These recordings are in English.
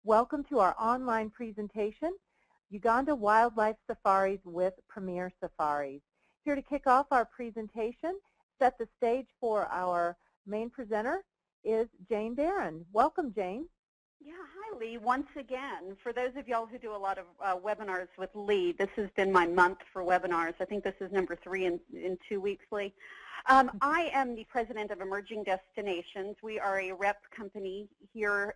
Welcome to our online presentation, Uganda Wildlife Safaris with Premier Safaris. Here to kick off our presentation, set the stage for our main presenter is Jane Barron. Welcome, Jane. Yeah, hi, Lee. Once again, for those of y'all who do a lot of webinars with Lee, this has been my month for webinars. I think this is number 3 in 2 weeks, Lee. I am the president of Emerging Destinations. We are a rep company here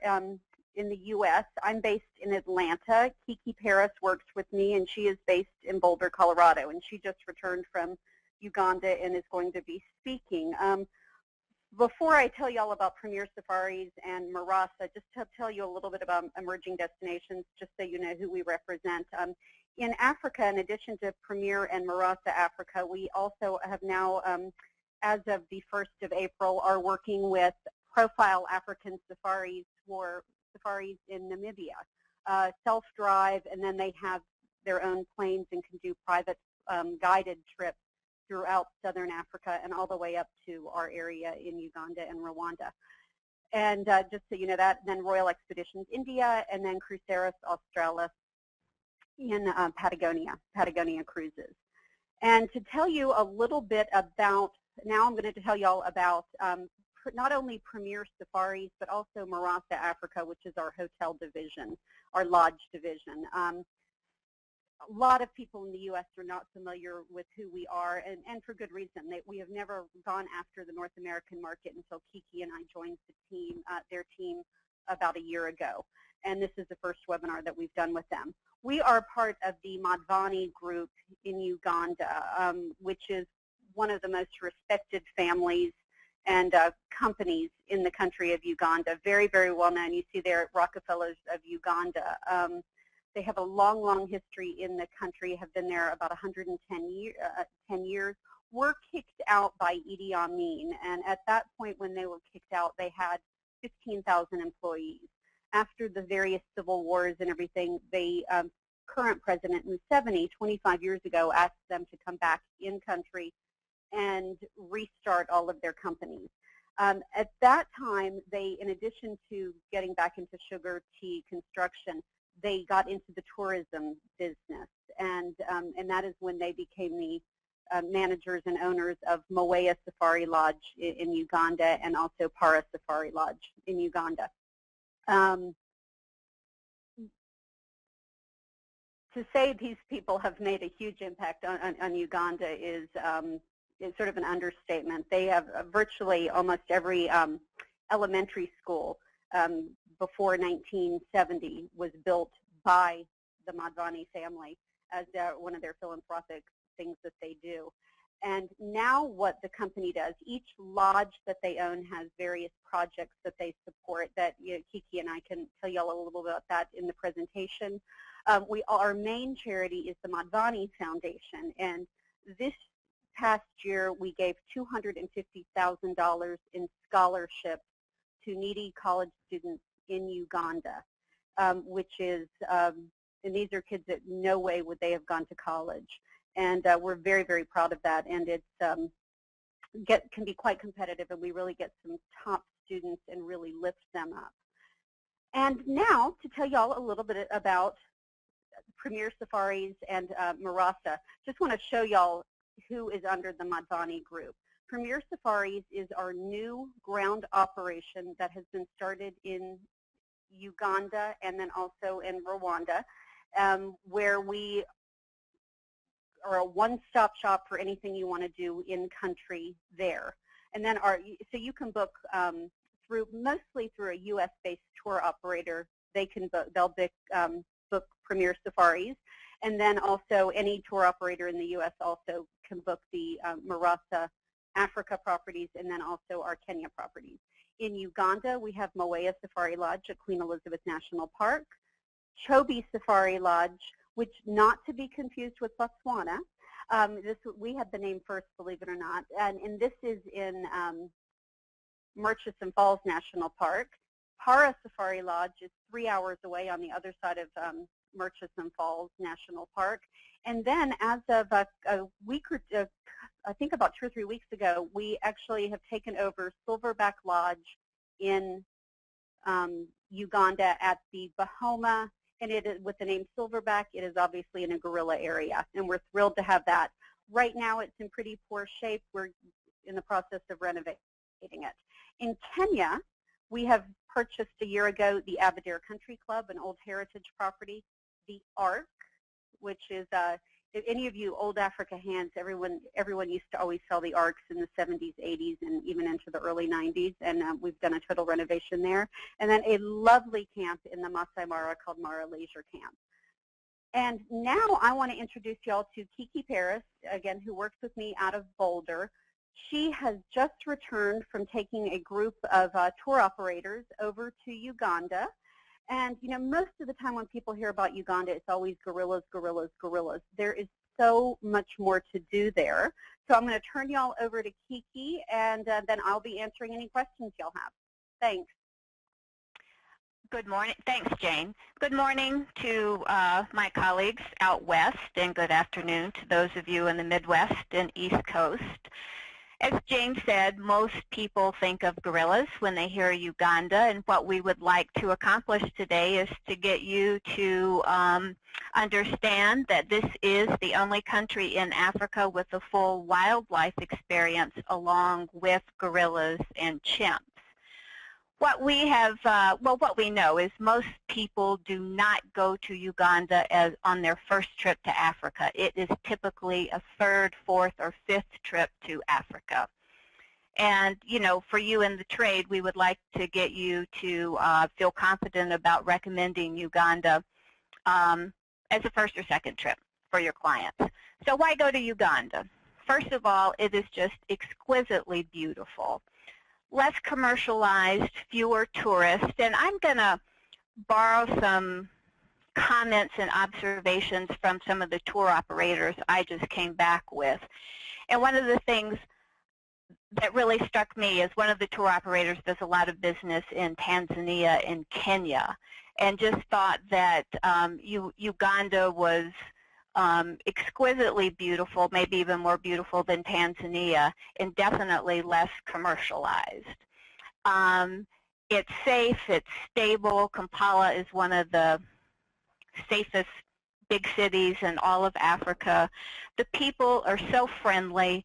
in the U.S. I'm based in Atlanta. Kiki Paris works with me, and she is based in Boulder, Colorado, and she just returned from Uganda and is going to be speaking. Before I tell you all about Premier Safaris and Marasa, just to tell you a little bit about Emerging Destinations, just so you know who we represent. In Africa, in addition to Premier and Marasa Africa, we also have now, as of the 1st of April, are working with Profile African Safaris for safaris in Namibia. Self-drive, and then they have their own planes and can do private guided trips throughout southern Africa and all the way up to our area in Uganda and Rwanda. And just so you know that, then Royal Expeditions India, and then Cruceros Australis in Patagonia Cruises. And to tell you a little bit about, now I'm going to tell you all about not only Premier Safaris, but also Marasa Africa, which is our hotel division, our lodge division. A lot of people in the U.S. are not familiar with who we are, and for good reason. We have never gone after the North American market until Kiki and I joined the team, their team about a year ago. And this is the first webinar that we've done with them. We are part of the Madvani group in Uganda, which is one of the most respected families and companies in the country of Uganda. Very, very well known. You see there at Rockefellers of Uganda. They have a long, long history in the country, have been there about 10 years. Were kicked out by Idi Amin, and at that point when they were kicked out, they had 15,000 employees. After the various civil wars and everything, the current president, Museveni, 25 years ago, asked them to come back in country and restart all of their companies. At that time, they, in addition to getting back into sugar, tea, construction, they got into the tourism business, and that is when they became the managers and owners of Moea Safari Lodge in Uganda, and also Para Safari Lodge in Uganda. To say these people have made a huge impact on Uganda is sort of an understatement. They have virtually almost every elementary school before 1970 was built by the Madvani family as one of their philanthropic things that they do. And now what the company does, each lodge that they own has various projects that they support that Kiki and I can tell you all a little bit about that in the presentation. Our main charity is the Madvani Foundation, and this past year we gave $250,000 in scholarships to needy college students in Uganda, which is, and these are kids that no way would they have gone to college. And we're very, very proud of that, and it's can be quite competitive, and we really get some top students and really lift them up. And now to tell y'all a little bit about Premier Safaris and Marasa, just want to show y'all who is under the Madvani group. Premier Safaris is our new ground operation that has been started in Uganda and then also in Rwanda, where we are a one-stop shop for anything you want to do in country there. And then so you can book mostly through a U.S.-based tour operator. They'll book Premier Safaris, and then also any tour operator in the U.S. also can book the Marasa Africa properties, and then also our Kenya properties. In Uganda, we have Moea Safari Lodge at Queen Elizabeth National Park, Chobe Safari Lodge, which not to be confused with Botswana. We had the name first, believe it or not, and this is in Murchison Falls National Park. Para Safari Lodge is 3 hours away on the other side of Murchison Falls National Park. And then as of a week or I think about 2 or 3 weeks ago, we actually have taken over Silverback Lodge in Uganda at the Bahoma, and it is with the name Silverback. It is obviously in a gorilla area, and we're thrilled to have that. Right now, it's in pretty poor shape. We're in the process of renovating it. In Kenya, we have purchased a year ago the Aberdare Country Club, an old heritage property, the Ark, which is if any of you old Africa hands, everyone used to always sell the Arks in the 70s, 80s, and even into the early 90s, and we've done a total renovation there. And then a lovely camp in the Masai Mara called Mara Leisure Camp. And now I want to introduce y'all to Kiki Paris, again, who works with me out of Boulder. She has just returned from taking a group of tour operators over to Uganda. And, you know, most of the time when people hear about Uganda, it's always gorillas, gorillas, gorillas. There is so much more to do there. So I'm going to turn y'all over to Kiki, and then I'll be answering any questions y'all have. Thanks. Good morning. Thanks, Jane. Good morning to my colleagues out west, and good afternoon to those of you in the Midwest and East Coast. As Jane said, most people think of gorillas when they hear Uganda, and what we would like to accomplish today is to get you to understand that this is the only country in Africa with a full wildlife experience along with gorillas and chimps. What we have, what we know is most people do not go to Uganda as on their first trip to Africa. It is typically a third, fourth, or fifth trip to Africa. And, you know, for you in the trade, we would like to get you to feel confident about recommending Uganda as a first or second trip for your clients. So why go to Uganda? First of all, it is just exquisitely beautiful. Less commercialized, fewer tourists, and I'm going to borrow some comments and observations from some of the tour operators I just came back with. And one of the things that really struck me is one of the tour operators does a lot of business in Tanzania and Kenya, and just thought that Uganda was exquisitely beautiful, maybe even more beautiful than Tanzania, and definitely less commercialized. It's safe, it's stable. Kampala is one of the safest big cities in all of Africa. The people are so friendly.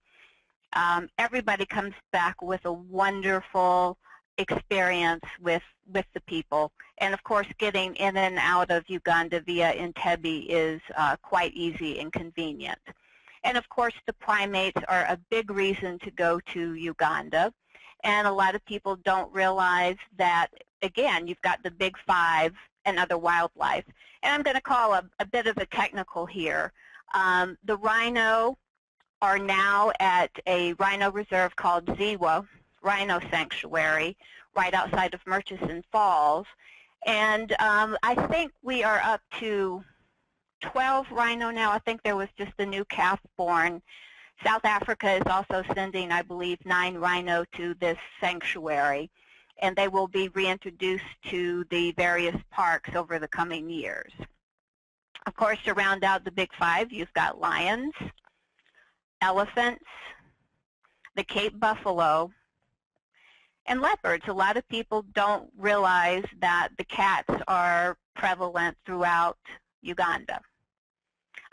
Everybody comes back with a wonderful experience with the people. And of course, getting in and out of Uganda via Entebbe is quite easy and convenient. And of course, the primates are a big reason to go to Uganda. And a lot of people don't realize that, again, you've got the big five and other wildlife. And I'm going to call a bit of a technical here. The rhino are now at a rhino reserve called Ziwa Rhino Sanctuary right outside of Murchison Falls. And I think we are up to 12 rhino now. I think there was just a new calf born. South Africa is also sending, I believe, 9 rhino to this sanctuary, and they will be reintroduced to the various parks over the coming years. Of course, to round out the big five, you've got lions, elephants, the Cape buffalo, and leopards. A lot of people don't realize that the cats are prevalent throughout Uganda.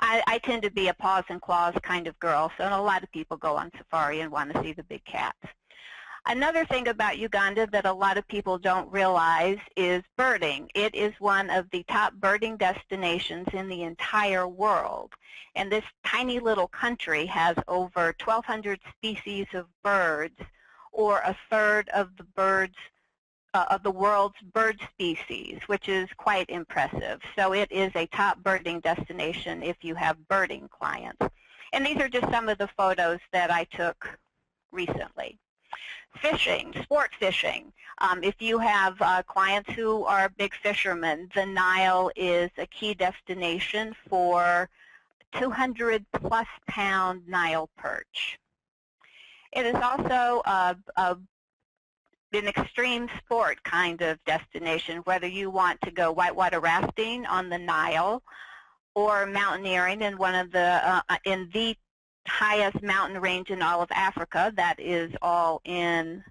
I tend to be a paws and claws kind of girl, so a lot of people go on safari and want to see the big cats. Another thing about Uganda that a lot of people don't realize is birding. It is one of the top birding destinations in the entire world. And this tiny little country has over 1,200 species of birds, or a third of the birds of the world's bird species, which is quite impressive. So it is a top birding destination if you have birding clients. And these are just some of the photos that I took recently. Fishing, sport fishing. If you have clients who are big fishermen, the Nile is a key destination for 200-plus pound Nile perch. It is also an extreme sport kind of destination, whether you want to go whitewater rafting on the Nile or mountaineering in one of the in the highest mountain range in all of Africa. That is all in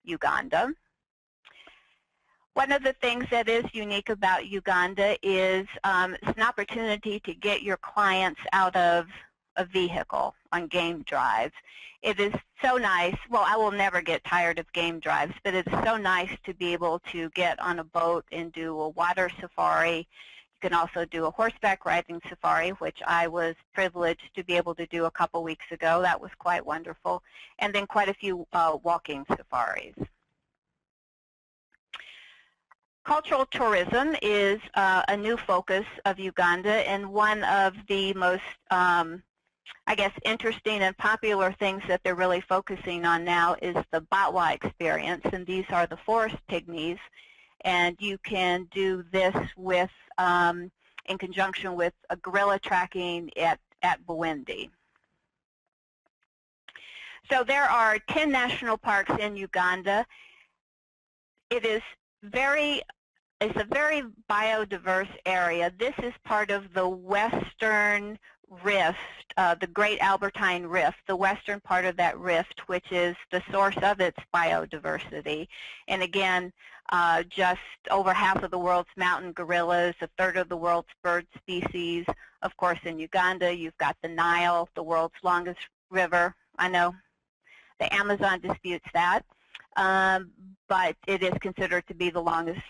Uganda. One of the things that is unique about Uganda is it's an opportunity to get your clients out of a vehicle on game drives. It is so nice. Well, I will never get tired of game drives, but it's so nice to be able to get on a boat and do a water safari. You can also do a horseback riding safari, which I was privileged to be able to do a couple weeks ago. That was quite wonderful. And then quite a few walking safaris. Cultural tourism is a new focus of Uganda, and one of the most, I guess, interesting and popular things that they're really focusing on now is the Batwa experience, and these are the forest pygmies, and you can do this with, in conjunction with a gorilla tracking at Bwindi. So there are 10 national parks in Uganda. It's a very biodiverse area. This is part of the Western Rift, the Great Albertine Rift, the western part of that rift, which is the source of its biodiversity. And again, just over half of the world's mountain gorillas, a third of the world's bird species. Of course, in Uganda, you've got the Nile, the world's longest river. I know the Amazon disputes that, but it is considered to be the longest.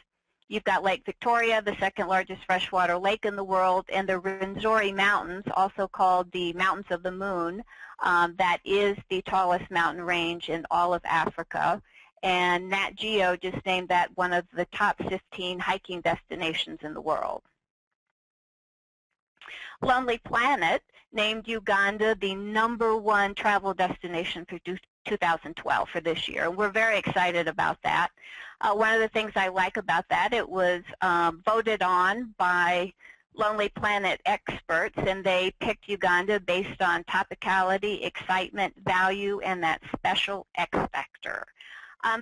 You've got Lake Victoria, the second largest freshwater lake in the world, and the Rwenzori Mountains, also called the Mountains of the Moon. That is the tallest mountain range in all of Africa. And Nat Geo just named that one of the top 15 hiking destinations in the world. Lonely Planet named Uganda the #1 travel destination for 2012 for this year. And we're very excited about that. One of the things I like about that, it was voted on by Lonely Planet experts, and they picked Uganda based on topicality, excitement, value, and that special X factor.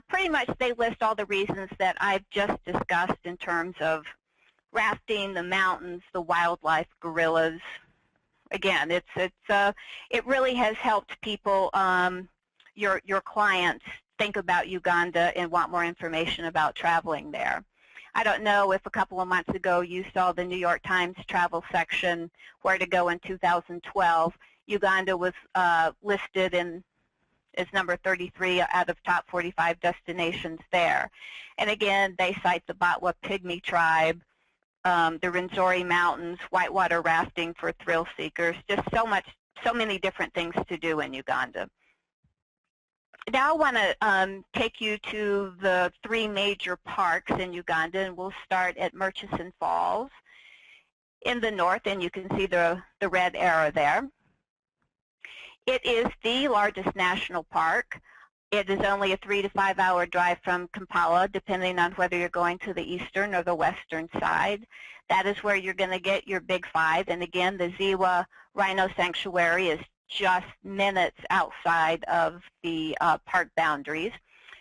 Pretty much they list all the reasons that I've just discussed in terms of rafting, the mountains, the wildlife, gorillas. Again, it really has helped people, your clients, think about Uganda and want more information about traveling there. I don't know if a couple of months ago you saw the New York Times travel section, where to go in 2012. Uganda was listed as number 33 out of top 45 destinations there. And again, they cite the Batwa Pygmy tribe, the Rwenzori Mountains, whitewater rafting for thrill seekers, just so many different things to do in Uganda. Now I want to take you to the 3 major parks in Uganda, and we'll start at Murchison Falls in the north, and you can see the red arrow there. It is the largest national park. It is only a 3 to 5 hour drive from Kampala, depending on whether you're going to the eastern or the western side. That is where you're going to get your big 5. And again, the Ziwa Rhino Sanctuary is just minutes outside of the park boundaries.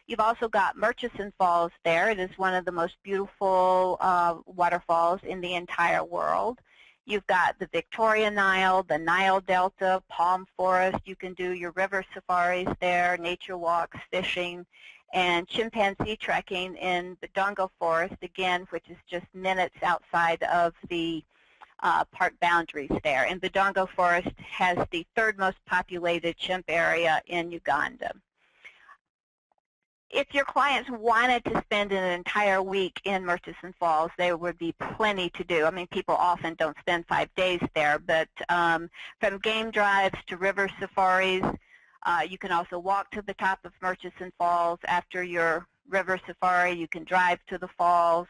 You've also got Murchison Falls there. It is one of the most beautiful waterfalls in the entire world. You've got the Victoria Nile, the Nile Delta, Palm Forest. You can do your river safaris there, nature walks, fishing, and chimpanzee trekking in the Dongo Forest, again, which is just minutes outside of the park boundaries there. And the Dongo Forest has the 3rd most populated chimp area in Uganda. If your clients wanted to spend an entire week in Murchison Falls, there would be plenty to do. I mean, people often don't spend 5 days there, but from game drives to river safaris, you can also walk to the top of Murchison Falls. After your river safari, you can drive to the falls.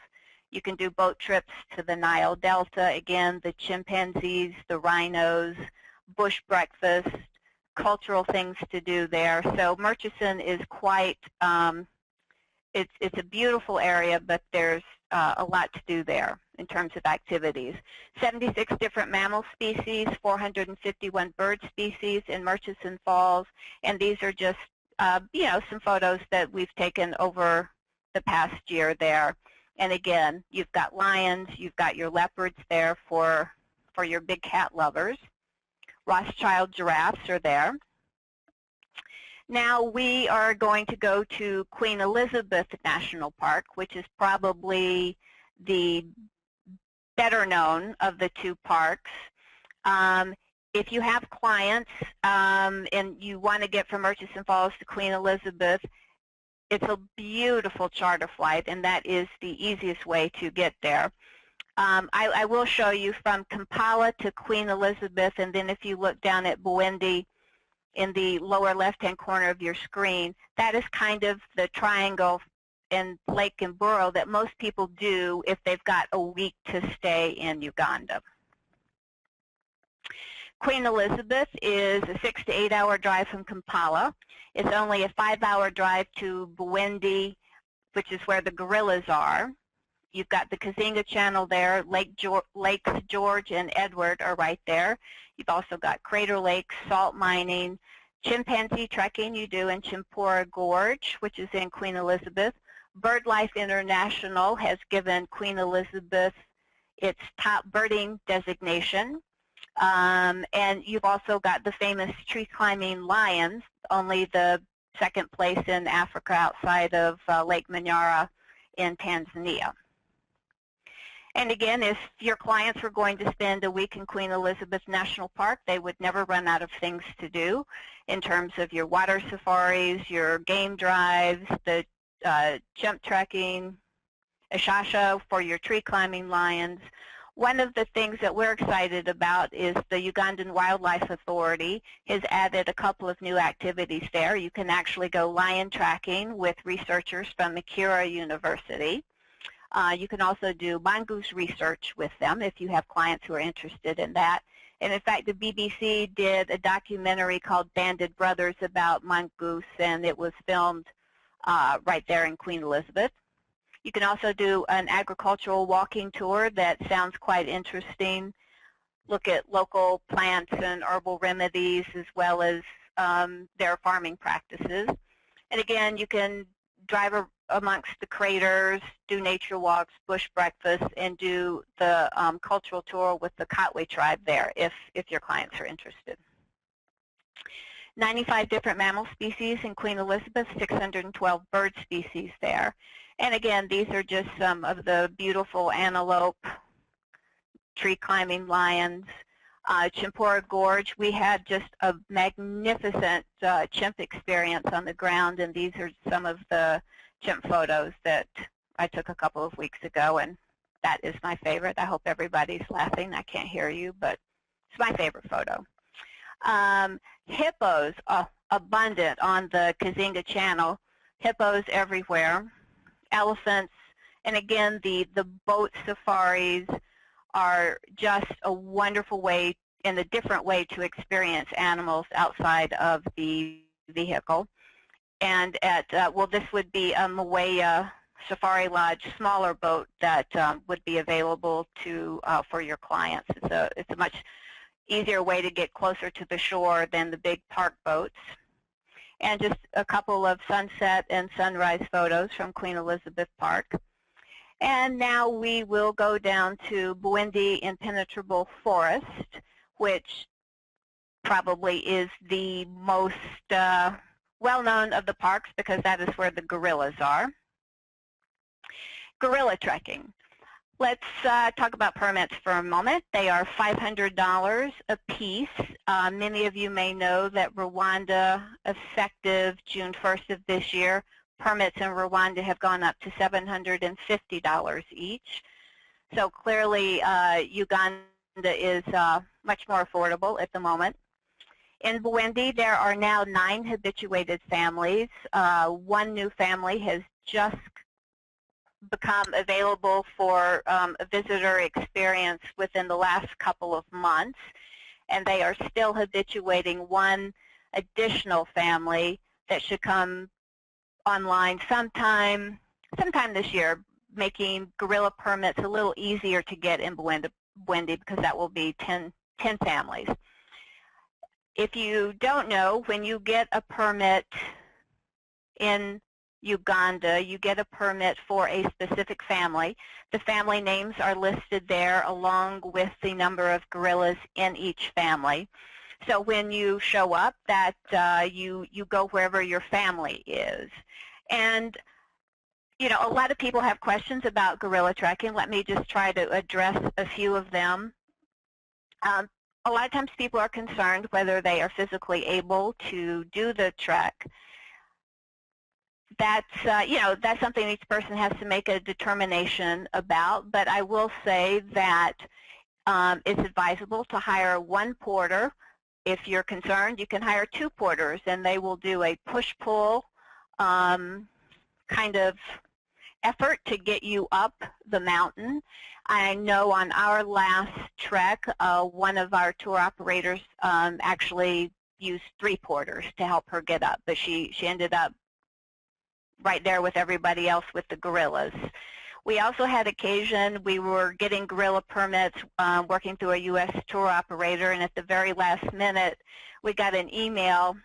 You can do boat trips to the Nile Delta. Again, the chimpanzees, the rhinos, bush breakfast, cultural things to do there. So Murchison is quite, it's a beautiful area, but there's a lot to do there in terms of activities. 76 different mammal species, 451 bird species in Murchison Falls, and these are just, some photos that we've taken over the past year there. And again, you've got lions, you've got your leopards there for your big cat lovers. Rothschild giraffes are there. Now we are going to go to Queen Elizabeth National Park, which is probably the better known of the two parks. If you have clients and you want to get from Murchison Falls to Queen Elizabeth, it's a beautiful charter flight, and that is the easiest way to get there. I will show you from Kampala to Queen Elizabeth, and then if you look down at Bwindi in the lower left-hand corner of your screen, that is kind of the triangle in Lake Mburo that most people do if they've got a week to stay in Uganda. Queen Elizabeth is a 6 to 8 hour drive from Kampala. It's only a 5-hour drive to Bwindi, which is where the gorillas are. You've got the Kazinga Channel there. Lakes George and Edward are right there. You've also got Crater Lake, salt mining, chimpanzee trekking you do in Chimpora Gorge, which is in Queen Elizabeth. BirdLife International has given Queen Elizabeth its top birding designation. And you've also got the famous tree climbing lions, only the second place in Africa outside of Lake Manyara in Tanzania. And again, if your clients were going to spend a week in Queen Elizabeth National Park, they would never run out of things to do in terms of your water safaris, your game drives, the chimp trekking, Ashasha for your tree climbing lions. One of the things that we're excited about is the Ugandan Wildlife Authority has added a couple of new activities there. You can actually go lion tracking with researchers from Makerere University. You can also do mongoose research with them if you have clients who are interested in that. And in fact, the BBC did a documentary called Banded Brothers about mongoose, and it was filmed right there in Queen Elizabeth. You can also do an agricultural walking tour that sounds quite interesting. Look at local plants and herbal remedies as well as their farming practices. And again, you can drive amongst the craters, do nature walks, bush breakfast, and do the cultural tour with the Kotwe tribe there if your clients are interested. 95 different mammal species in Queen Elizabeth, 612 bird species there. And again, these are just some of the beautiful antelope, tree climbing lions. Chimpora Gorge, we had just a magnificent chimp experience on the ground, and these are some of the chimp photos that I took a couple of weeks ago, and that is my favorite. I hope everybody's laughing. I can't hear you, but it's my favorite photo. Hippos are abundant on the Kazinga Channel. Hippos everywhere. Elephants, and again, the boat safaris are just a wonderful way and a different way to experience animals outside of the vehicle. And at, well, this would be a Mwea Safari Lodge smaller boat that would be available to for your clients. It's a much easier way to get closer to the shore than the big park boats. And just a couple of sunset and sunrise photos from Queen Elizabeth Park. And now we will go down to Bwindi Impenetrable Forest, which probably is the most well-known of the parks because that is where the gorillas are. Gorilla trekking. Let's talk about permits for a moment. They are $500 a piece. Many of you may know that Rwanda, effective June 1st of this year, permits in Rwanda have gone up to $750 each. So clearly, Uganda is much more affordable at the moment. In Bwindi, there are now 9 habituated families. One new family has just become available for a visitor experience within the last couple of months, and they are still habituating one additional family that should come online sometime this year, making gorilla permits a little easier to get in Bwindi because that will be 10 families. If you don't know, when you get a permit in Uganda, you get a permit for a specific family. The family names are listed there along with the number of gorillas in each family. So when you show up, that you go wherever your family is. And you know, a lot of people have questions about gorilla trekking. Let me just try to address a few of them. A lot of times people are concerned whether they are physically able to do the trek. That's, you know, that's something each person has to make a determination about, but I will say that it's advisable to hire one porter. If you're concerned, you can hire two porters, and they will do a push-pull kind of effort to get you up the mountain. I know on our last trek, one of our tour operators actually used 3 porters to help her get up, but she ended up right there with everybody else with the gorillas. We also had occasion, we were getting gorilla permits, working through a U.S. tour operator, and at the very last minute, we got an email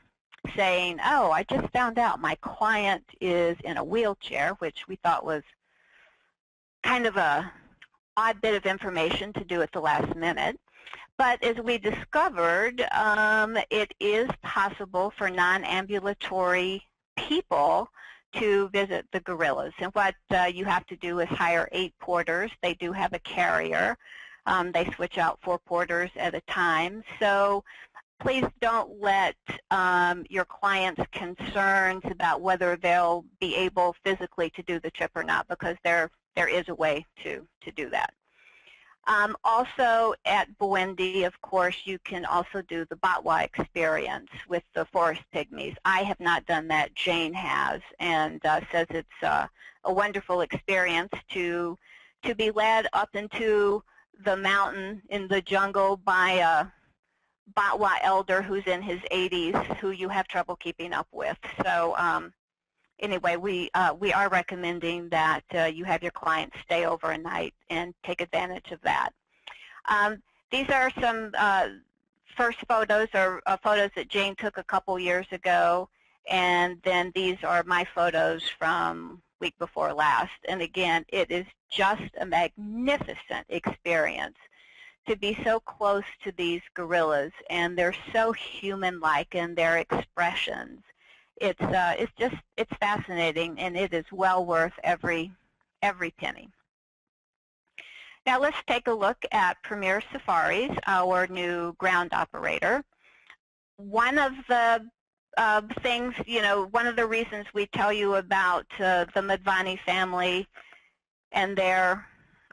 saying, oh, I just found out my client is in a wheelchair, which we thought was kind of a odd bit of information to do at the last minute. But as we discovered, it is possible for non-ambulatory people to visit the gorillas. And what you have to do is hire 8 porters. They do have a carrier. They switch out 4 porters at a time. So please don't let your clients' concerns about whether they'll be able physically to do the trip or not, because there is a way to do that. Also at Bwindi, of course, you can also do the Batwa experience with the forest pygmies. I have not done that. Jane has, and says it's a wonderful experience to be led up into the mountain in the jungle by a Batwa elder who's in his 80s, who you have trouble keeping up with. So anyway, we are recommending that you have your clients stay overnight and take advantage of that. These are some first photos, or photos that Jane took a couple years ago, and then these are my photos from week before last. And again, it is just a magnificent experience to be so close to these gorillas, and they're so human-like in their expressions. It's fascinating, and it is well worth every penny. Now let's take a look at Premier Safaris, our new ground operator. One of the things, you know, one of the reasons we tell you about the Madhvani family and their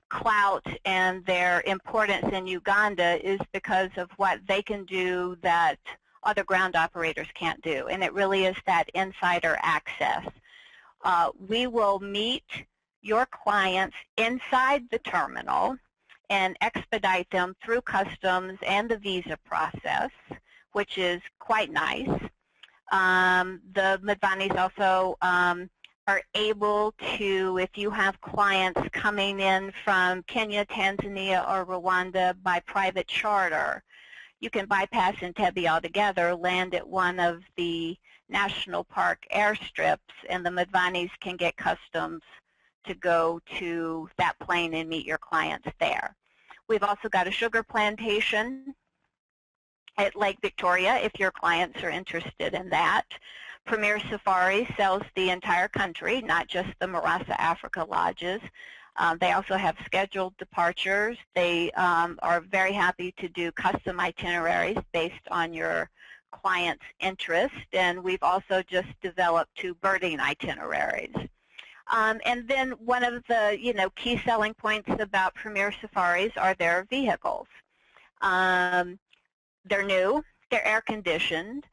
clout and their importance in Uganda is because of what they can do that other ground operators can't do, and it really is that insider access. We will meet your clients inside the terminal and expedite them through customs and the visa process, which is quite nice. The Madhvanis also are able to, if you have clients coming in from Kenya, Tanzania, or Rwanda by private charter, you can bypass Entebbe altogether, land at one of the national park airstrips, and the Madhvanis can get customs to go to that plane and meet your clients there. We've also got a sugar plantation at Lake Victoria if your clients are interested in that. Premier Safari sells the entire country, not just the Marasa Africa lodges. They also have scheduled departures. They are very happy to do custom itineraries based on your client's interest, and we've also just developed 2 birding itineraries. And then one of the key selling points about Premier Safaris are their vehicles. They're new, they're air-conditioned,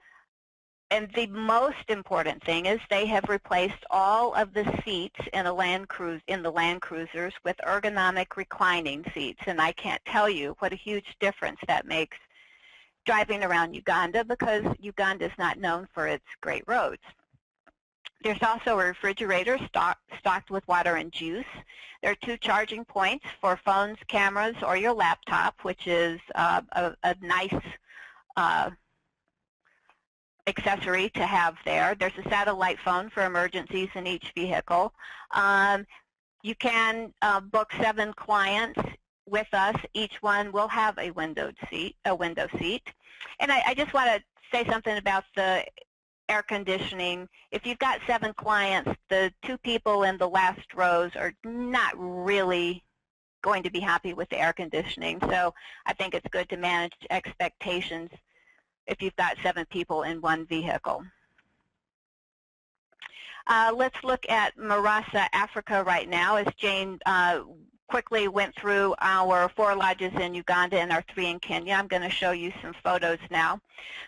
and the most important thing is they have replaced all of the seats in the Land Cruisers with ergonomic reclining seats, and I can't tell you what a huge difference that makes driving around Uganda, because Uganda is not known for its great roads. There's also a refrigerator stocked with water and juice. There are 2 charging points for phones, cameras, or your laptop, which is a nice accessory to have there. There's a satellite phone for emergencies in each vehicle. You can book 7 clients with us. Each one will have a window seat. And I just want to say something about the air conditioning. If you've got 7 clients, the 2 people in the last rows are not really going to be happy with the air conditioning. So I think it's good to manage expectations if you've got 7 people in one vehicle. Let's look at Mombasa, Africa right now, as Jane quickly went through our 4 lodges in Uganda and our 3 in Kenya. I'm going to show you some photos now.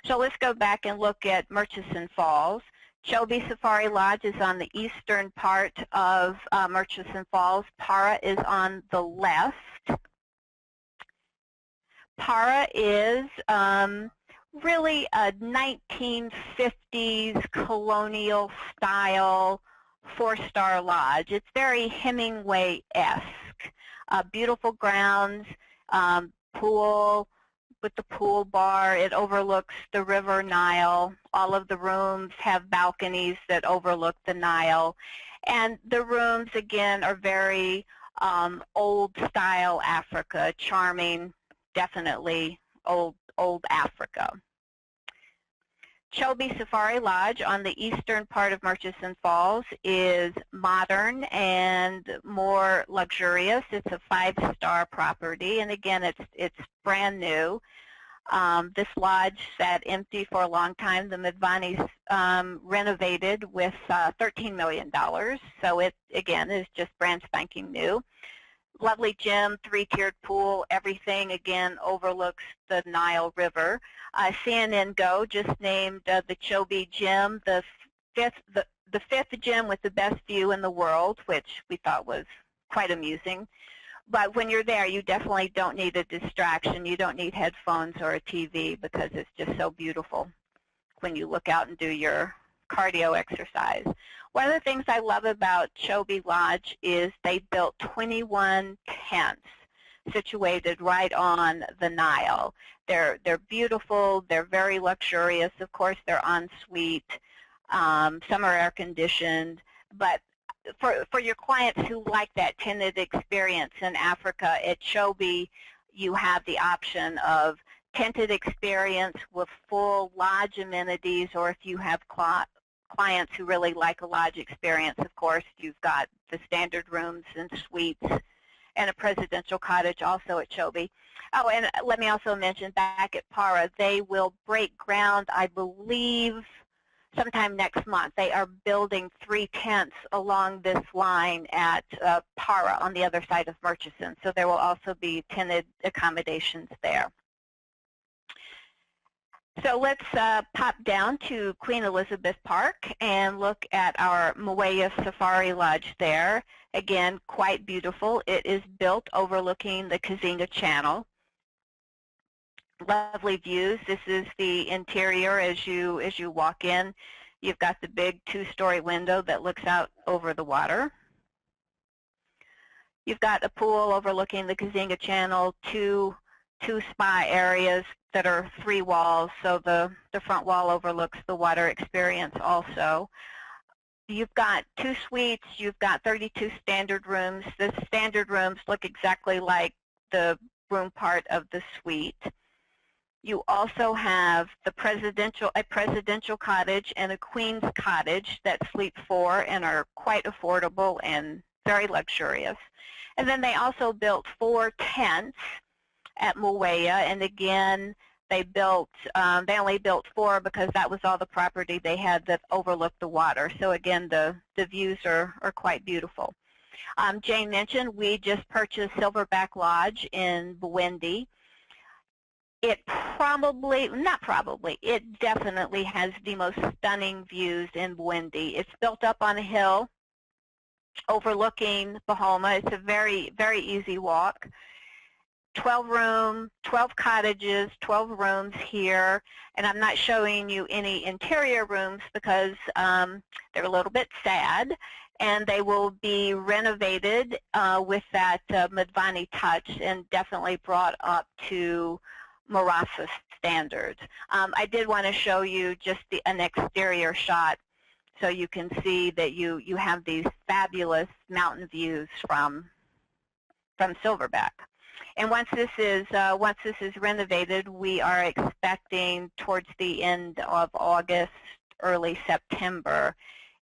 So let's go back and look at Murchison Falls. Chobe Safari Lodge is on the eastern part of Murchison Falls. Para is on the left. Para is really a 1950s colonial style 4-star lodge. It's very Hemingway-esque. Beautiful grounds, pool with the pool bar. It overlooks the River Nile. All of the rooms have balconies that overlook the Nile. And the rooms, again, are very old-style Africa, charming, definitely old Africa. Chobe Safari Lodge on the eastern part of Murchison Falls is modern and more luxurious. It's a 5-star property, and again, it's brand new. This lodge sat empty for a long time. The Madvanis renovated with $13 million, so it again is just brand spanking new. Lovely gym, 3-tiered pool, everything again overlooks the Nile River. CNN Go just named the Chobe Gym the fifth gym with the best view in the world, which we thought was quite amusing. But when you're there, you definitely don't need a distraction. You don't need headphones or a TV because it's just so beautiful when you look out and do your cardio exercise. One of the things I love about Chobe Lodge is they built 21 tents situated right on the Nile. They're beautiful. They're very luxurious. Of course, they're en suite. Some are air conditioned. But for your clients who like that tented experience in Africa, at Chobe, you have the option of tented experience with full lodge amenities, or if you have clients who really like a lodge experience, of course, you've got the standard rooms and suites and a presidential cottage also at Chobe. Oh, and let me also mention back at Para, they will break ground, I believe, sometime next month. They are building 3 tents along this line at Para on the other side of Murchison, so there will also be tented accommodations there. So let's pop down to Queen Elizabeth Park and look at our Mwea Safari Lodge there. Again, quite beautiful. It is built overlooking the Kazinga Channel. Lovely views. This is the interior as you walk in. You've got the big 2-story window that looks out over the water. You've got a pool overlooking the Kazinga Channel, two spa areas that are 3 walls, so the front wall overlooks the water experience also. You've got 2 suites, you've got 32 standard rooms. The standard rooms look exactly like the room part of the suite. You also have a presidential cottage and a queen's cottage that sleep 4 and are quite affordable and very luxurious. And then they also built 4 tents at Mwea, and again, they only built 4 because that was all the property they had that overlooked the water. So again, the views are quite beautiful. Jane mentioned we just purchased Silverback Lodge in Bwindi. It definitely has the most stunning views in Bwindi. It's built up on a hill overlooking Bahoma. It's a very, very easy walk. 12 cottages, 12 rooms here, and I'm not showing you any interior rooms because they're a little bit sad, and they will be renovated with that Madvani touch and definitely brought up to Mombasa standards. I did want to show you just an exterior shot so you can see that you have these fabulous mountain views from Silverback. And once this is renovated, we are expecting towards the end of August, early September,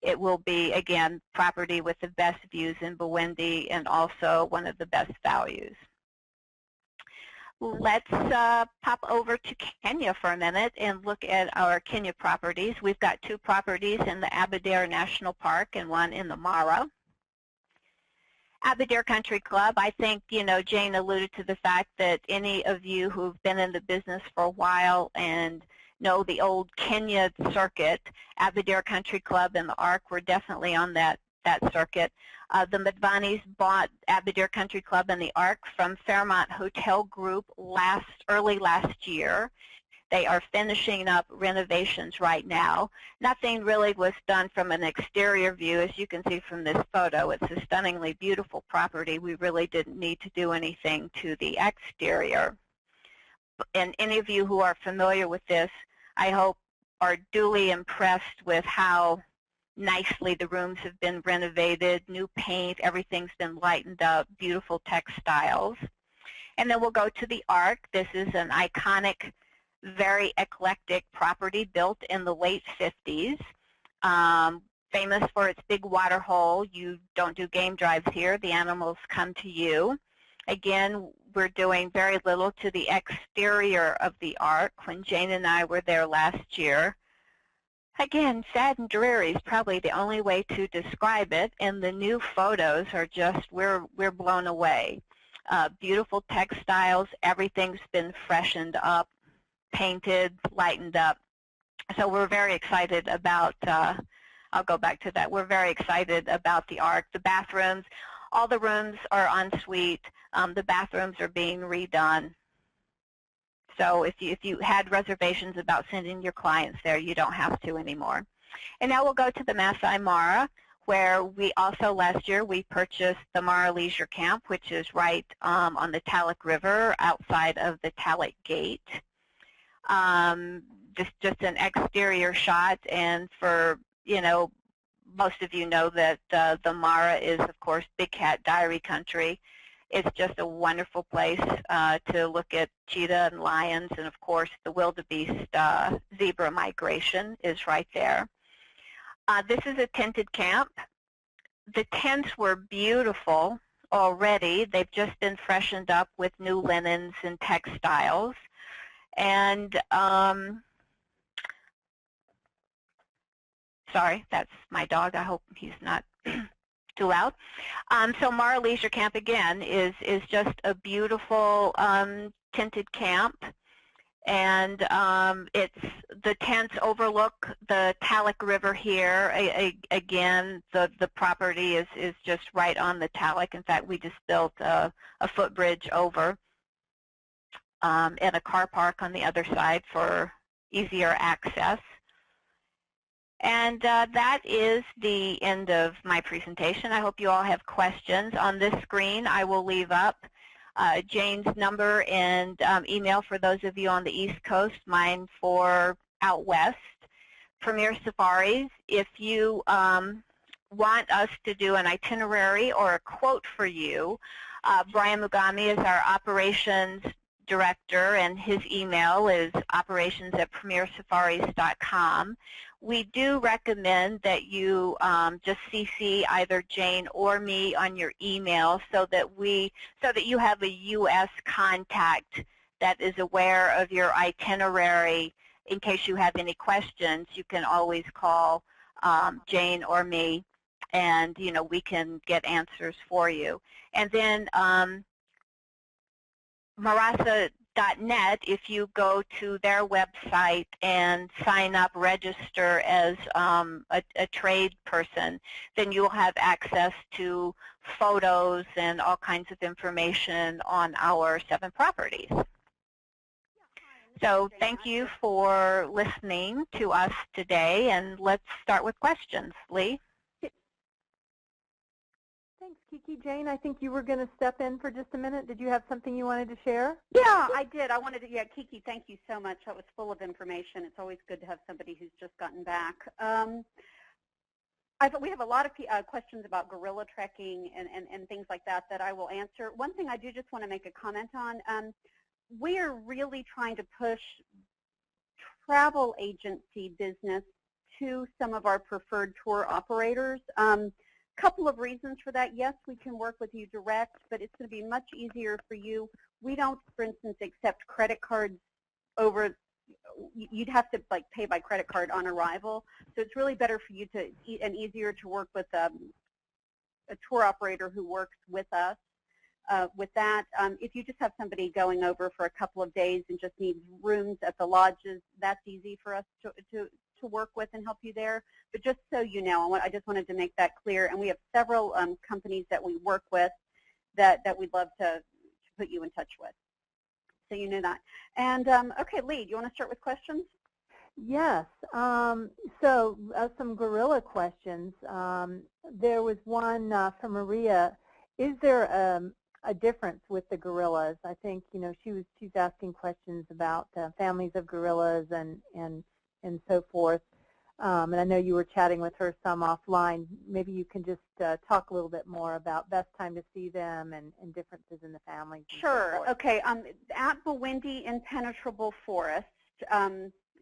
it will be, again, property with the best views in Bwindi and also one of the best values. Let's pop over to Kenya for a minute and look at our Kenya properties. We've got 2 properties in the Aberdare National Park and 1 in the Mara. Aberdare Country Club, I think, Jane alluded to the fact that any of you who've been in the business for a while and know the old Kenya circuit, Aberdare Country Club and the Ark were definitely on that circuit. The Madvanis bought Aberdare Country Club and the Ark from Fairmont Hotel Group early last year. They are finishing up renovations right now. Nothing really was done from an exterior view. As you can see from this photo, it's a stunningly beautiful property. We really didn't need to do anything to the exterior. And any of you who are familiar with this, I hope, are duly impressed with how nicely the rooms have been renovated, new paint, everything's been lightened up, beautiful textiles. And then we'll go to the Ark. This is an iconic, very eclectic property built in the late 50s. Famous for its big water hole. You don't do game drives here. The animals come to you. Again, we're doing very little to the exterior of the Ark. When Jane and I were there last year, again, sad and dreary is probably the only way to describe it, and the new photos are just, we're blown away. Beautiful textiles, everything's been freshened up, painted, lightened up. So we're very excited about, I'll go back to that, we're very excited about the Ark. The bathrooms, all the rooms are en suite. The bathrooms are being redone. So if you had reservations about sending your clients there, you don't have to anymore. And now we'll go to the Masai Mara, where we also last year we purchased the Mara Leisure Camp, which is right on the Talek River outside of the Talek Gate. Just an exterior shot, and for, most of you know that the Mara is, of course, Big Cat Diary country. It's just a wonderful place to look at cheetah and lions, and of course the wildebeest zebra migration is right there. This is a tented camp. The tents were beautiful already. They've just been freshened up with new linens and textiles. And sorry, that's my dog. I hope he's not too loud. So Mara Leisure Camp, again, is just a beautiful tented camp. And the tents overlook the Talek River here. Again, the property is just right on the Talek. In fact, we just built a footbridge over and a car park on the other side for easier access. And that is the end of my presentation. I hope you all have questions. On this screen, I will leave up Jane's number and email for those of you on the East Coast, mine for out west. Premier Safaris, if you want us to do an itinerary or a quote for you, Brian Mugami is our operations director, and his email is operations@premiersafaris.com. We do recommend that you just CC either Jane or me on your email so that you have a U.S. contact that is aware of your itinerary. In case you have any questions, you can always call Jane or me, and we can get answers for you. And then Marasa.net, if you go to their website and sign up, register as a trade person, then you'll have access to photos and all kinds of information on our 7 properties. So thank you for listening to us today, and let's start with questions. Lee? Thanks, Kiki. Jane, I think you were going to step in for just a minute. Did you have something you wanted to share? Yeah, I did. I wanted to, Kiki, thank you so much. That was full of information. It's always good to have somebody who's just gotten back. I we have a lot of questions about gorilla trekking and things like that I will answer. One thing I do just want to make a comment on, we are really trying to push travel agency business to some of our preferred tour operators. Couple of reasons for that. Yes, we can work with you direct, but it's going to be much easier for you. We don't, for instance, accept credit cards over. You'd have to pay by credit card on arrival. So it's really better for you to, and easier to work with a tour operator who works with us. With that, if you just have somebody going over for a couple of days and just needs rooms at the lodges, that's easy for us to work with and help you there. But just so you know, I just wanted to make that clear. And we have several companies that we work with that we'd love to put you in touch with. So you know that. And okay, Lee, do you want to start with questions? Yes. So some gorilla questions. There was one from Maria. Is there a difference with the gorillas? I think she's asking questions about families of gorillas and so forth. And I know you were chatting with her some offline. Maybe you can just talk a little bit more about best time to see them and differences in the families. Sure. So okay. At Bwindi Impenetrable Forest,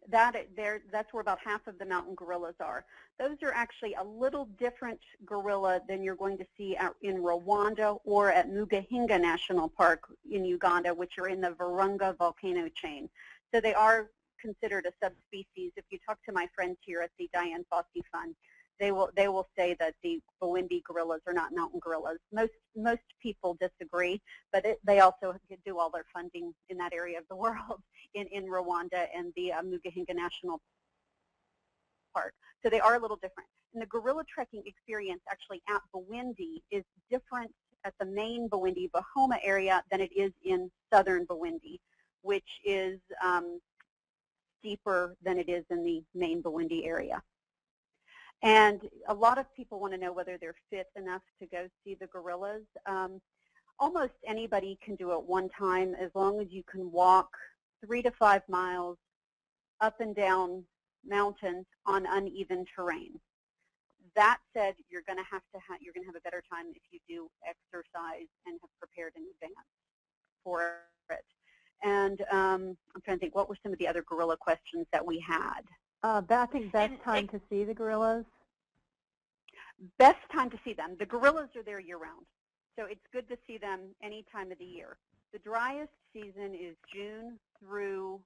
that's where about half of the mountain gorillas are. Those are actually a little different gorilla than you're going to see in Rwanda or at Mugahinga National Park in Uganda, which are in the Virunga volcano chain. So they are considered a subspecies. If you talk to my friends here at the Diane Fossey Fund, they will say that the Bwindi gorillas are not mountain gorillas. Most people disagree, but they also do all their funding in that area of the world in Rwanda and the Mugahinga National Park. So they are a little different. And the gorilla trekking experience actually at Bwindi is different at the main Bwindi Bahoma area than it is in southern Bwindi, which is steeper than it is in the main Bwindi area. And a lot of people want to know whether they're fit enough to go see the gorillas. Almost anybody can do it one time as long as you can walk 3 to 5 miles up and down mountains on uneven terrain. That said, you're going to have a better time if you do exercise and have prepared in advance for it. And I'm trying to think, what were some of the other gorilla questions that we had? I think best time to see the gorillas. Best time to see them. The gorillas are there year-round, so it's good to see them any time of the year. The driest season is June through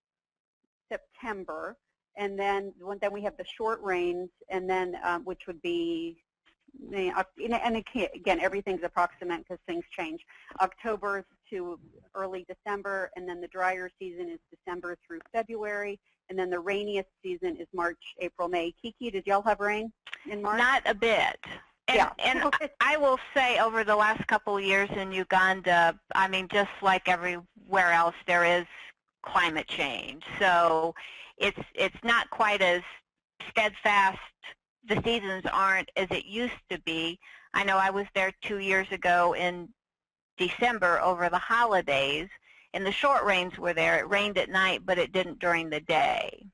September, and then we have the short rains, and then which would be, and again, everything's approximate because things change. October to early December, and then the drier season is December through February, and then the rainiest season is March, April, May. Kiki, did y'all have rain in March? Not a bit. And, yeah. And I will say over the last couple of years in Uganda, I mean, just like everywhere else, there is climate change. So it's not quite as steadfast. The seasons aren't as it used to be. I know I was there 2 years ago in December over the holidays, and the short rains were there. It rained at night, but it didn't during the day.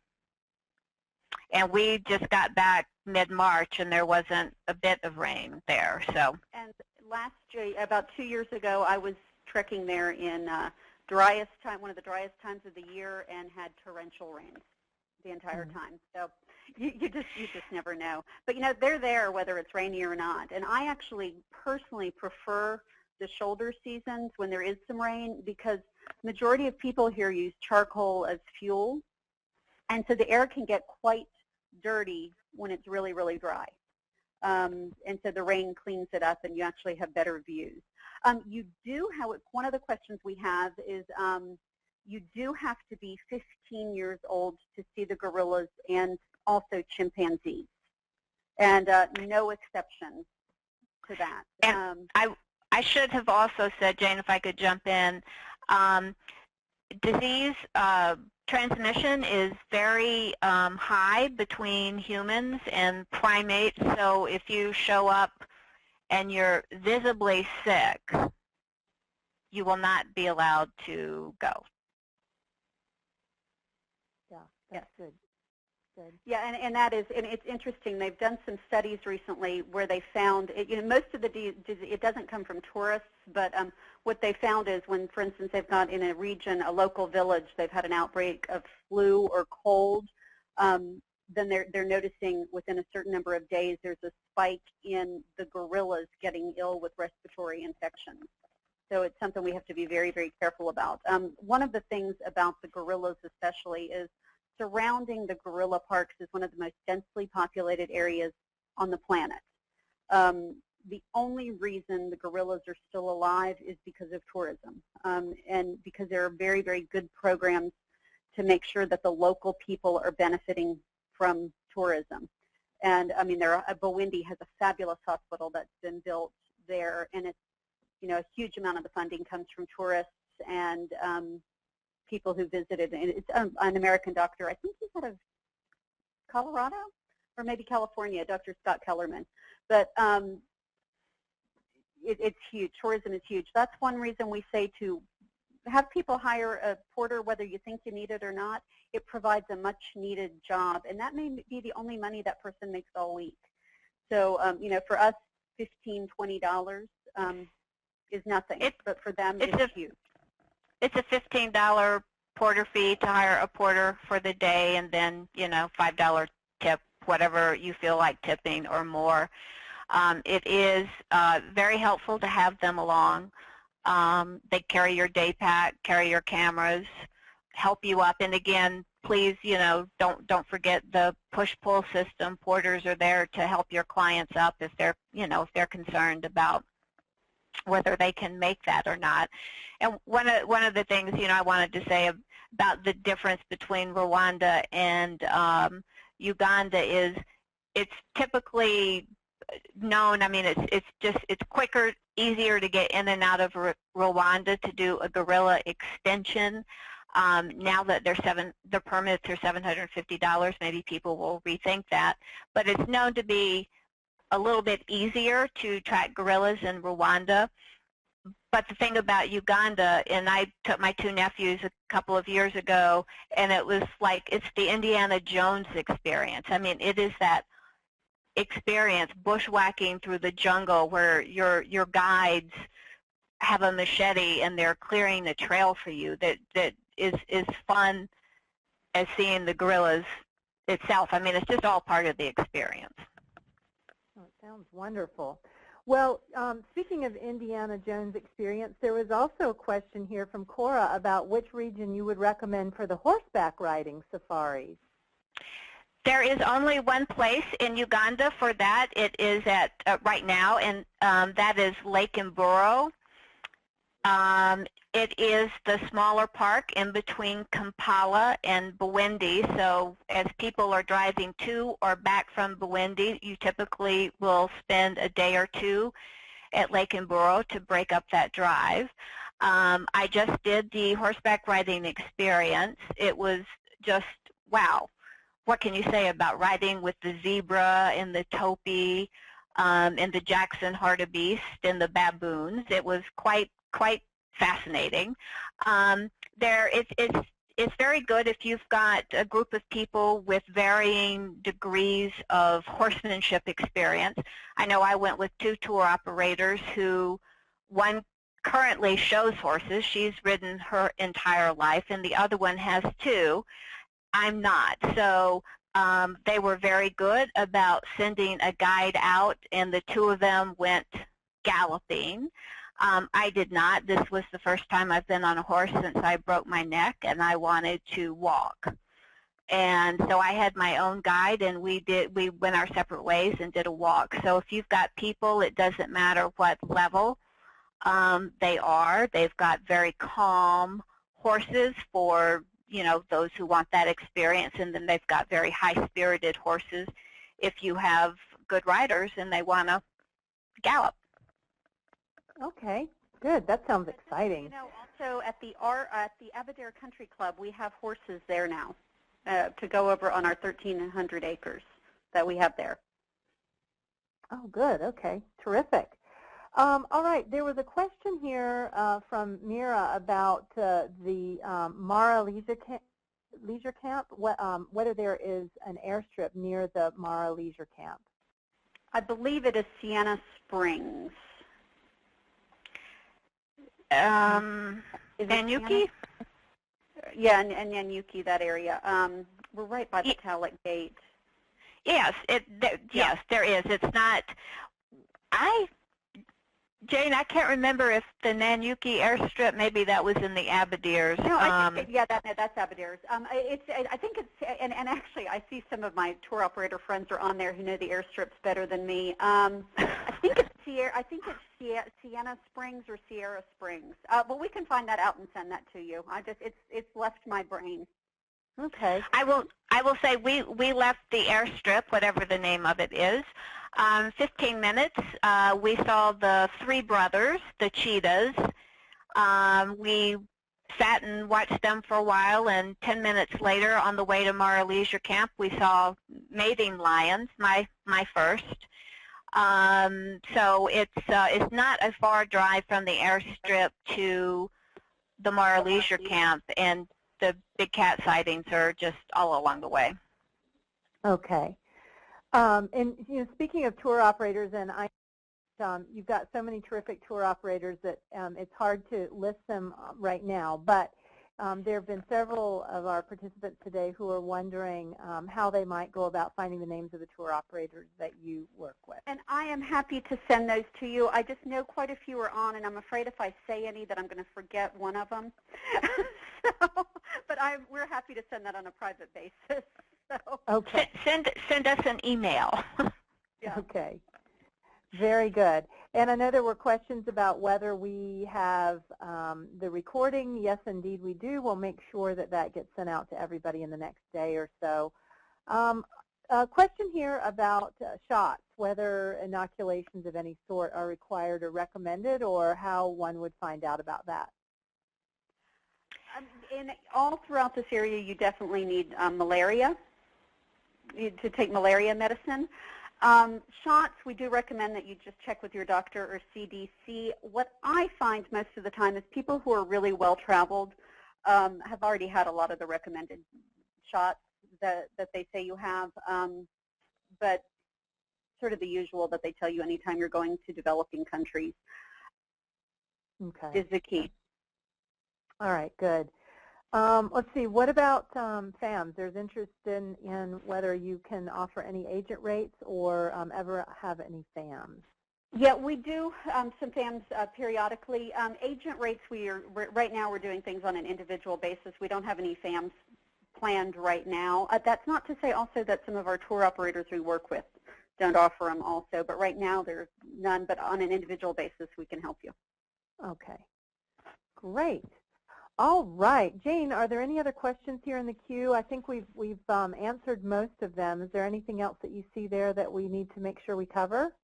And we just got back mid-March, and there wasn't a bit of rain there. So. And last year, about 2 years ago, I was trekking there in driest time, one of the driest times of the year, and had torrential rains the entire time. So you just never know. But they're there whether it's rainy or not. And I actually personally prefer the shoulder seasons when there is some rain, because majority of people here use charcoal as fuel, and so the air can get quite dirty when it's really, really dry. And so the rain cleans it up, and you actually have better views. You do have, one of the questions we have is you do have to be 15 years old to see the gorillas and also chimpanzees, and no exceptions to that. And I should have also said, Jane, if I could jump in, disease transmission is very high between humans and primates, so if you show up and you're visibly sick, you will not be allowed to go. Yeah, that's good. Good. Yeah, and that is, and it's interesting. They've done some studies recently where they found, most of the it doesn't come from tourists, but what they found is when, for instance, they've got in a region, a local village, they've had an outbreak of flu or cold, then they're noticing within a certain number of days there's a spike in the gorillas getting ill with respiratory infections. So it's something we have to be very, very careful about. One of the things about the gorillas especially is surrounding the gorilla parks is one of the most densely populated areas on the planet. The only reason the gorillas are still alive is because of tourism, and because there are very, very good programs to make sure that the local people are benefiting from tourism. And I mean, Bwindi has a fabulous hospital that's been built there, and it's, a huge amount of the funding comes from tourists and people who visited. And it's an American doctor, I think he's out of Colorado or maybe California, Dr. Scott Kellerman. But it's huge. Tourism is huge. That's one reason we say to have people hire a porter whether you think you need it or not. It provides a much needed job, and that may be the only money that person makes all week. So, for us, $15, $20 is nothing, but for them, it's huge. It's a $15 porter fee to hire a porter for the day, and then, $5 tip, whatever you feel like tipping or more. It is very helpful to have them along. They carry your day pack, carry your cameras, help you up. And again, please, don't forget the push-pull system. Porters are there to help your clients up if they're, if they're concerned about whether they can make that or not. And one of the things, I wanted to say about the difference between Rwanda and Uganda is it's typically known, I mean, it's quicker, easier to get in and out of Rwanda to do a gorilla extension. Now that the permits are $750, maybe people will rethink that. But it's known to be a little bit easier to track gorillas in Rwanda. But the thing about Uganda, and I took my two nephews a couple of years ago, and it was like it's the Indiana Jones experience. I mean, it is that experience, bushwhacking through the jungle where your guides have a machete and they're clearing the trail for you, that is fun as seeing the gorillas itself. I mean, it's just all part of the experience. Oh, it sounds wonderful. Well, speaking of Indiana Jones experience, there was also a question here from Cora about which region you would recommend for the horseback riding safaris. There is only one place in Uganda for that. It is at right now, and that is Lake Mburo. It is the smaller park in between Kampala and Bwindi. So as people are driving to or back from Bwindi, you typically will spend a day or two at Lake Mburo to break up that drive. I just did the horseback riding experience. It was just, wow. What can you say about riding with the zebra and the topi and the Jackson hartebeest and the baboons? It was quite fascinating. It's very good if you've got a group of people with varying degrees of horsemanship experience. I know I went with two tour operators who, one currently shows horses. She's ridden her entire life, and the other one has two. I'm not. So they were very good about sending a guide out, and the two of them went galloping. I did not. This was the first time I've been on a horse since I broke my neck, and I wanted to walk. And so I had my own guide, and we went our separate ways and did a walk. So if you've got people, it doesn't matter what level they are. They've got very calm horses for those who want that experience, and then they've got very high-spirited horses if you have good riders and they want to gallop. Okay, good. That sounds exciting. Also at the Aberdare Country Club, we have horses there now to go over on our 1,300 acres that we have there. Oh, good. Okay, terrific. All right, there was a question here from Mira about the Mara Lisa Leisure Camp, whether there is an airstrip near the Mara Leisure Camp. I believe it is Sienna Springs. Is it Nanyuki? Yeah, and Nanyuki, that area. We're right by the Talek Gate. Yes, yes, there is. It's not. Jane, I can't remember if the Nanyuki airstrip, maybe that was in the Aberdares. No, I think that's Aberdares. I think it's, and actually, I see some of my tour operator friends are on there who know the airstrips better than me. I think it's Sienna Springs or Sierra Springs. But we can find that out and send that to you. It's left my brain. Okay. I will say we left the airstrip, whatever the name of it is. 15 minutes. We saw the three brothers, the cheetahs. We sat and watched them for a while, and 10 minutes later, on the way to Mara Leisure Camp, we saw mating lions, my first. So it's not a far drive from the airstrip to the Mara Leisure Camp, and the big cat sightings are just all along the way. Okay. And speaking of tour operators, and you've got so many terrific tour operators that it's hard to list them right now, but there have been several of our participants today who are wondering how they might go about finding the names of the tour operators that you work with. And I am happy to send those to you. I just know quite a few are on, and I'm afraid if I say any that I'm going to forget one of them. But we're happy to send that on a private basis. So. Okay. Send us an email. Yeah. Okay. Very good. And I know there were questions about whether we have the recording. Yes, indeed we do. We'll make sure that that gets sent out to everybody in the next day or so. A question here about shots, whether inoculations of any sort are required or recommended, or how one would find out about that. All throughout this area, you definitely need malaria, to take malaria medicine. Shots, we do recommend that you just check with your doctor or CDC. What I find most of the time is people who are really well-traveled have already had a lot of the recommended shots that they say you have, but sort of the usual that they tell you anytime you're going to developing countries is the key. All right, good. Let's see, what about FAMs? There's interest in whether you can offer any agent rates or ever have any FAMs. Yeah, we do some FAMs periodically. Agent rates, right now we're doing things on an individual basis. We don't have any FAMs planned right now. That's not to say also that some of our tour operators we work with don't offer them also, but right now there's none, but on an individual basis we can help you. Okay, great. All right, Jane, are there any other questions here in the queue? I think we've answered most of them. Is there anything else that you see there that we need to make sure we cover?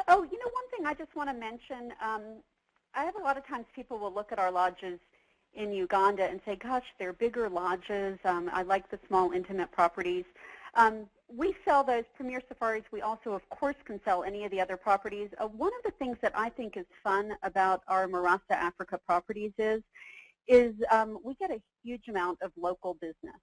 Oh, one thing I just want to mention, I have a lot of times people will look at our lodges in Uganda and say, gosh, they're bigger lodges. I like the small, intimate properties. We sell those Premier Safaris. We also, of course, can sell any of the other properties. One of the things that I think is fun about our Marasa Africa properties is we get a huge amount of local business.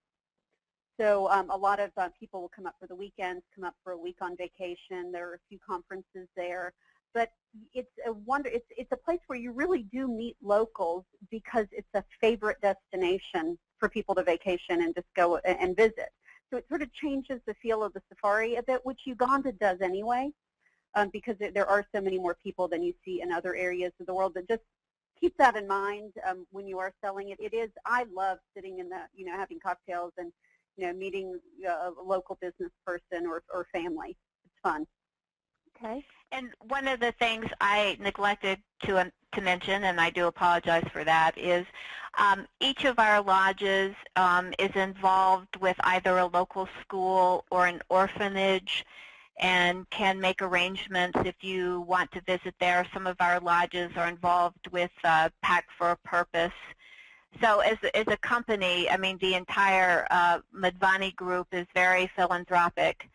So a lot of people will come up for the weekends, come up for a week on vacation. There are a few conferences there. But it's a place where you really do meet locals because it's a favorite destination for people to vacation and just go and visit. So it sort of changes the feel of the safari a bit, which Uganda does anyway, because there are so many more people than you see in other areas of the world. But just keep that in mind when you are selling it. I love sitting in the, having cocktails and, meeting a local business person or family. It's fun. Okay. And one of the things I neglected to mention, and I do apologize for that, is each of our lodges is involved with either a local school or an orphanage and can make arrangements if you want to visit there. Some of our lodges are involved with Pack for a Purpose. So as a company, I mean, the entire Madhvani group is very philanthropic,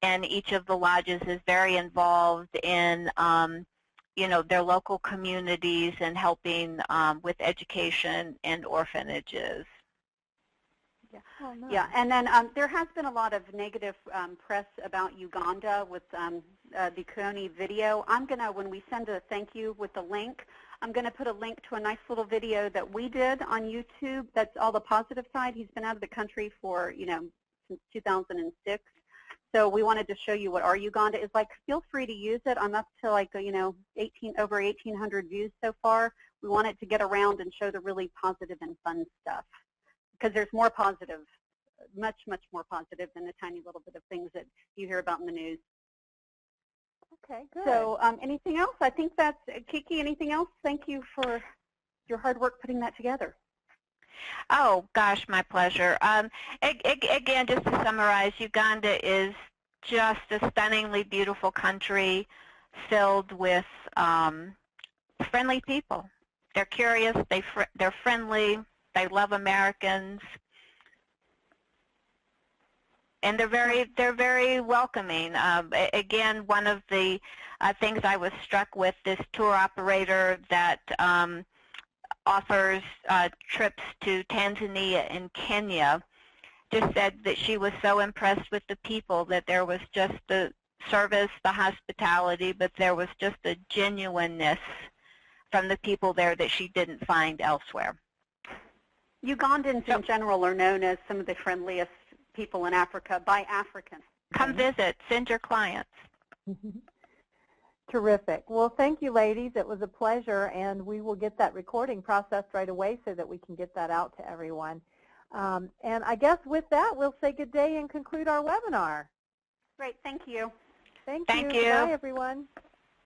and each of the lodges is very involved in, their local communities and helping with education and orphanages. Oh, no. Yeah, and then there has been a lot of negative press about Uganda with the Kony video. I'm going to, when we send a thank you with the link, I'm going to put a link to a nice little video that we did on YouTube. That's all the positive side. He's been out of the country for, since 2006. So we wanted to show you what our Uganda is like. Feel free to use it. I'm up to like, over 1,800 views so far. We want it to get around and show the really positive and fun stuff. Because there's more positive, much, much more positive than the tiny little bit of things that you hear about in the news. Okay, good. So anything else? I think that's, Kiki, anything else? Thank you for your hard work putting that together. Oh, gosh, my pleasure. Again, just to summarize, Uganda is just a stunningly beautiful country filled with friendly people. They're curious, they're friendly, they love Americans, and they're very welcoming. Again, one of the things I was struck with, this tour operator that offers trips to Tanzania and Kenya, just said that she was so impressed with the people, that there was just the service, the hospitality, but there was just a genuineness from the people there that she didn't find elsewhere. Ugandans in general are known as some of the friendliest people in Africa by Africans. Come visit. Send your clients. Terrific. Well, thank you, ladies. It was a pleasure, and we will get that recording processed right away so that we can get that out to everyone. And I guess with that, we'll say good day and conclude our webinar. Great. Thank you. Thank you. Bye, everyone.